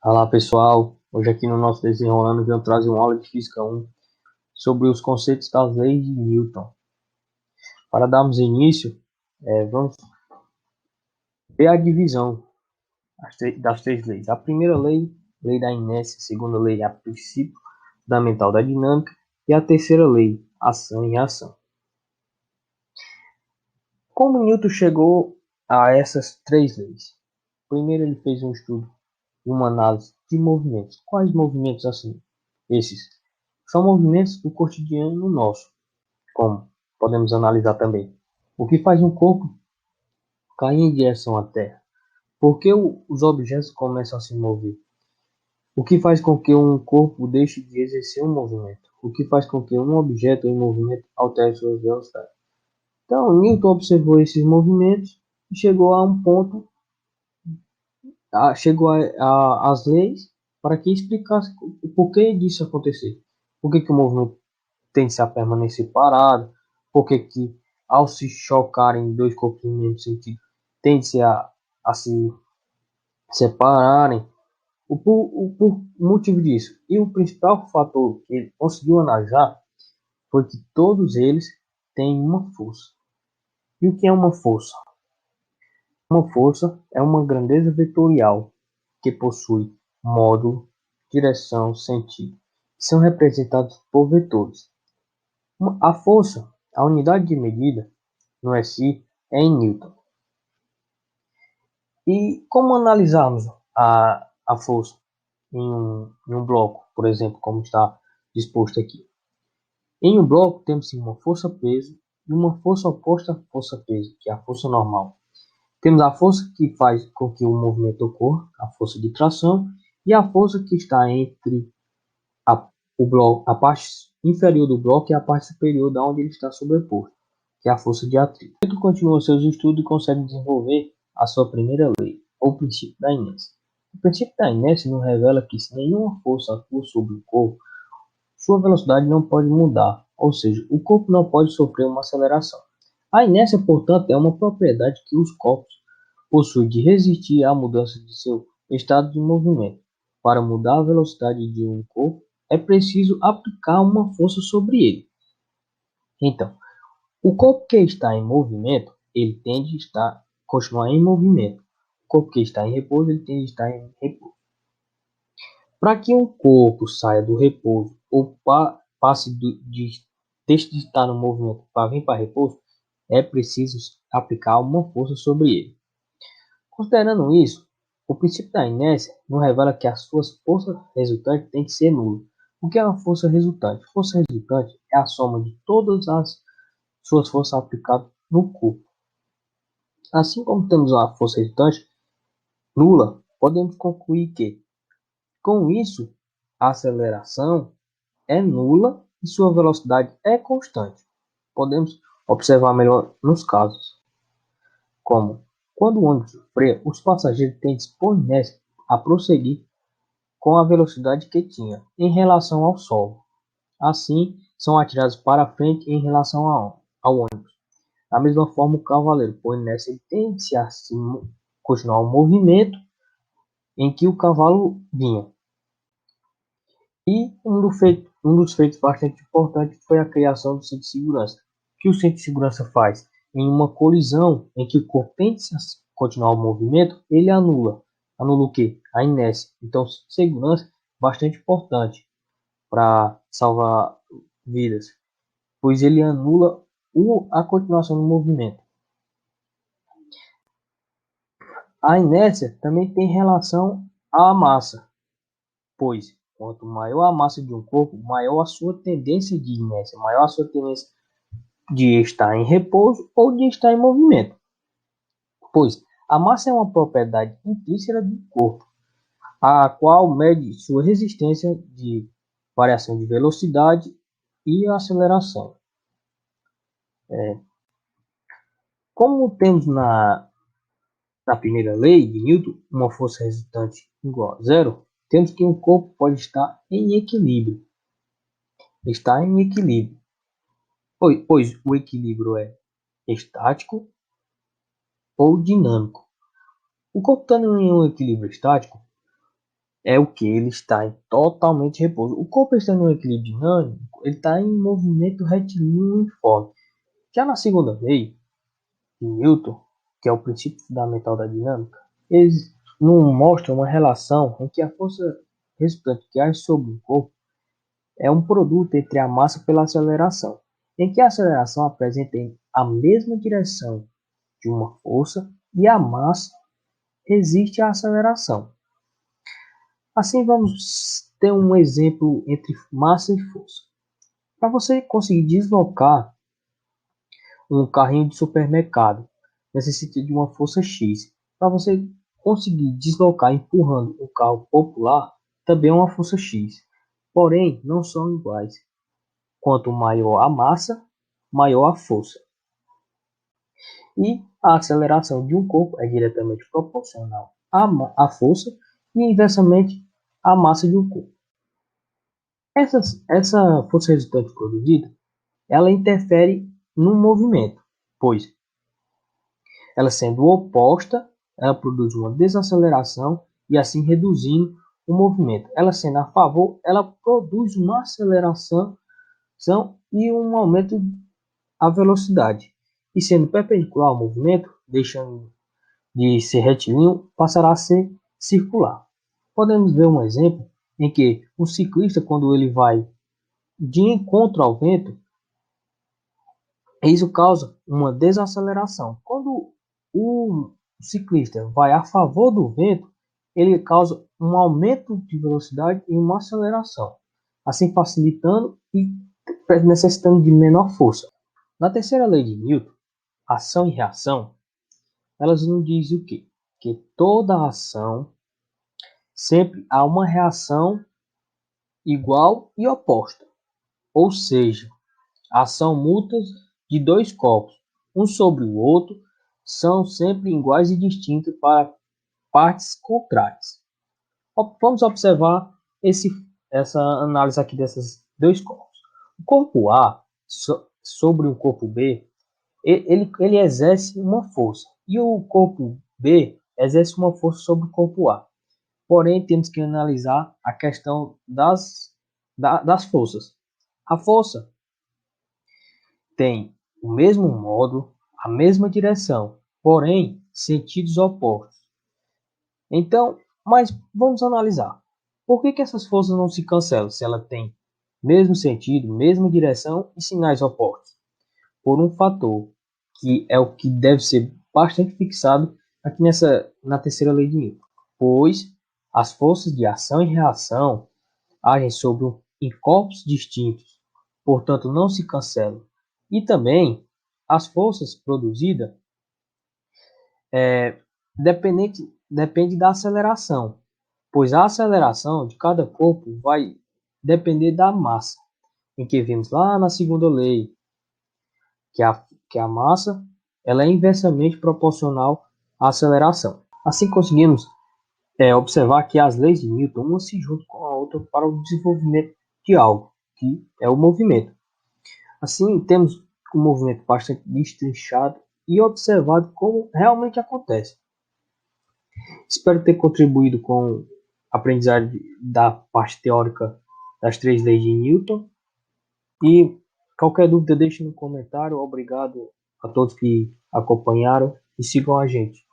Olá pessoal, hoje aqui no nosso Desenrolando venho trazer uma aula de Física 1 sobre os conceitos das leis de Newton. Para darmos início, vamos ver a divisão das três leis. A primeira lei, lei da inércia, a segunda lei, a princípio fundamental da dinâmica, e a terceira lei, ação e reação. Como Newton chegou a essas três leis? Primeiro ele fez um estudo, uma análise de movimentos. Quais movimentos assim? Esses são movimentos do cotidiano nosso, como podemos analisar também. O que faz um corpo cair em direção à Terra? Por que os objetos começam a se mover? O que faz com que um corpo deixe de exercer um movimento? O que faz com que um objeto em movimento altere sua velocidade? Então, Newton observou esses movimentos e chegou a um ponto, chegou às leis para que explicasse o porquê disso acontecer. Por que o movimento tende a permanecer parado? Por que ao se chocarem dois corpos no mesmo sentido, tende a se separarem? Por motivo disso. E o principal fator que ele conseguiu analisar foi que todos eles têm uma força. E o que é uma força? Uma força é uma grandeza vetorial que possui módulo, direção, sentido. São representados por vetores. A força, a unidade de medida no SI, é em Newton. E como analisarmos a força em um bloco, por exemplo, como está disposto aqui? Em um bloco temos uma força-peso e uma força oposta à força-peso, que é a força normal. Temos a força que faz com que o movimento ocorra, a força de tração, e a força que está entre a parte inferior do bloco e a parte superior da onde ele está sobreposto, que é a força de atrito. Newton continua seus estudos e consegue desenvolver a sua primeira lei, ou princípio da inércia. O princípio da inércia nos revela que se nenhuma força atua sobre o corpo, sua velocidade não pode mudar, ou seja, o corpo não pode sofrer uma aceleração. A inércia, portanto, é uma propriedade que os corpos possuem de resistir à mudança de seu estado de movimento. Para mudar a velocidade de um corpo, é preciso aplicar uma força sobre ele. Então, o corpo que está em movimento, ele tende a continuar em movimento. O corpo que está em repouso, ele tende a estar em repouso. Para que um corpo saia do repouso ou passe deixe de estar no movimento para vir para repouso, é preciso aplicar uma força sobre ele. Considerando isso, o princípio da inércia nos revela que as suas forças resultantes têm que ser nulas. O que é uma força resultante? Força resultante é a soma de todas as suas forças aplicadas no corpo. Assim como temos a força resultante nula, podemos concluir que, com isso, a aceleração é nula e sua velocidade é constante. Podemos observar melhor nos casos, como quando o ônibus freia, os passageiros tendem por inércia a prosseguir com a velocidade que tinha em relação ao solo. Assim, são atirados para frente em relação ao ônibus. Da mesma forma, o cavaleiro, por inércia, tende a continuar o movimento em que o cavalo vinha. E um dos feitos bastante importantes foi a criação do cinto de segurança. O que o cinto de segurança faz? Em uma colisão em que o corpo tende a continuar o movimento, ele anula. Anula o quê? A inércia. Então, o cinto de segurança é bastante importante para salvar vidas, pois ele anula a continuação do movimento. A inércia também tem relação à massa, pois quanto maior a massa de um corpo, maior a sua tendência de inércia, maior a sua tendência de estar em repouso ou de estar em movimento. Pois a massa é uma propriedade intrínseca do corpo, a qual mede sua resistência de variação de velocidade e aceleração. Como temos na primeira lei de Newton, uma força resultante igual a zero, temos que um corpo pode estar em equilíbrio. Está em equilíbrio. Pois o equilíbrio é estático ou dinâmico. O corpo estando em um equilíbrio estático, é o que? Ele está em totalmente repouso. O corpo estando em equilíbrio dinâmico, ele está em movimento retilíneo uniforme. Já na segunda lei de Newton, que é o princípio fundamental da dinâmica, eles não mostram uma relação em que a força resultante que age sobre o corpo é um produto entre a massa pela aceleração, em que a aceleração apresenta a mesma direção de uma força e a massa resiste à aceleração. Assim, vamos ter um exemplo entre massa e força. Para você conseguir deslocar um carrinho de supermercado, necessita de uma força X. Para você conseguir deslocar empurrando um carro popular, também é uma força X. Porém, não são iguais. Quanto maior a massa, maior a força. E a aceleração de um corpo é diretamente proporcional à força e inversamente à massa de um corpo. Essa força resultante produzida, ela interfere no movimento, pois ela sendo oposta, ela produz uma desaceleração e assim reduzindo o movimento. Ela sendo a favor, ela produz uma aceleração e um aumento da velocidade. E sendo perpendicular ao movimento, deixando de ser retilíneo, passará a ser circular. Podemos ver um exemplo em que o ciclista, quando ele vai de encontro ao vento, isso causa uma desaceleração. Quando o ciclista vai a favor do vento, ele causa um aumento de velocidade e uma aceleração, assim facilitando e necessitando de menor força. Na terceira lei de Newton, ação e reação, elas nos dizem o quê? Que toda ação sempre há uma reação igual e oposta, ou seja, a ação mútuas de dois corpos, um sobre o outro, são sempre iguais e distintos para partes contrárias. Vamos observar essa análise aqui desses dois corpos. O corpo A sobre o corpo B, ele exerce uma força, e o corpo B exerce uma força sobre o corpo A. Porém, temos que analisar a questão das forças. A força tem o mesmo módulo, a mesma direção, porém sentidos opostos. Então, mas vamos analisar. Por que essas forças não se cancelam se ela tem mesmo sentido, mesma direção e sinais opostos? Por um fator que é o que deve ser bastante fixado aqui na terceira lei de Newton, pois as forças de ação e reação agem em corpos distintos, portanto não se cancelam. E também as forças produzidas depende da aceleração, pois a aceleração de cada corpo vai depender da massa, em que vimos lá na segunda lei, que a massa ela é inversamente proporcional à aceleração. Assim conseguimos observar que as leis de Newton, uma se juntam com a outra para o desenvolvimento de algo, que é o movimento. Assim, temos um movimento bastante destrinchado e observado como realmente acontece. Espero ter contribuído com a aprendizagem da parte teórica das três leis de Newton. E qualquer dúvida, deixe no comentário. Obrigado a todos que acompanharam e sigam a gente.